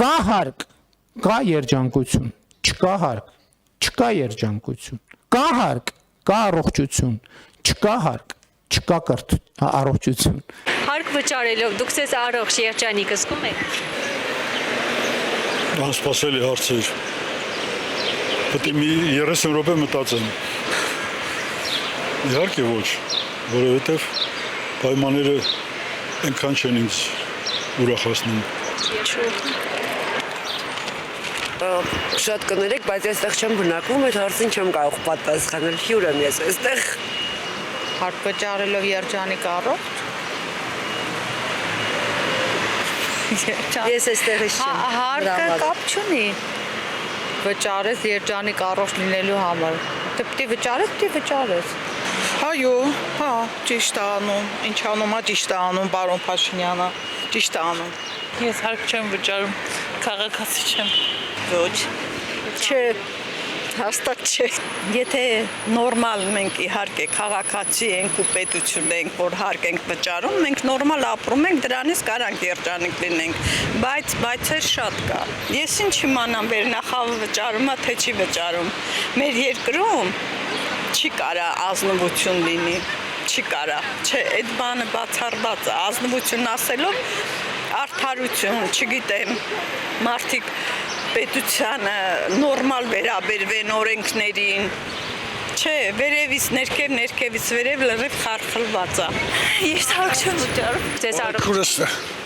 Կա հարկ, կա երջանկություն, չկա հարկ, չկա երջանկություն, կա հարկ, կա առողջություն, չկա հարկ, չկա առողջություն։ Հարկ վճարելով դուք ձեզ առողջ երջանիկ զգում եք։ Անսպասելի հարցեր։ Պետք է մի 30 րոպե մտածեմ։ Իհարկե ոչ, որովհետև պայմանները այնքան չեն ինձ ուրախացնում։ Շատ կներեք, բայց այստեղ չեմ բնակվում, այդ հարցին չեմ կարող պատասխանել, հյուր եմ ես այստեղ։ Հարկ վճարելով երջանիկ առողջ։ Ես այստեղից չեմ։ Հարկը կապ չունի։ Վճարես երջանիկ առողջ լինելու համար։ Դե պիտի վճարես։ Այո, հա, ճիշտ է անում, ինչ անում է ճիշտ է անում, պարոն Փաշինյանը, ճիշտ է անում։ Ես հարկ չեմ վճարում, քաղաքացի չեմ։ Ոչ։ Չէ, հաստատ չէ։ Եթե նորմալ մենք իհարկե քաղաքացի ենք ու պետություն ենք, որ հարկ ենք վճարում, մենք նորմալ ապրում ենք, դրանից կարանք երջանիկ լինենք, բայց է շատ կա։ Ես ինչ իմանամ, վերնախավը վճարում է, թե չի վճարում։ Մեր երկրում չի կարա ազնվություն լինի, չի կարա, չէ, այդ բանը բացառված է, ազնվություն ասելով արդարություն, չգիտեմ, մարդիկ պետությանը նորմալ վերաբերվեն օրենքներին, չէ, վերևից ներքևից վերև լրիվ խարխլված է։ Ես հարկ չեմ վճարում։ Ձեզ առողջ։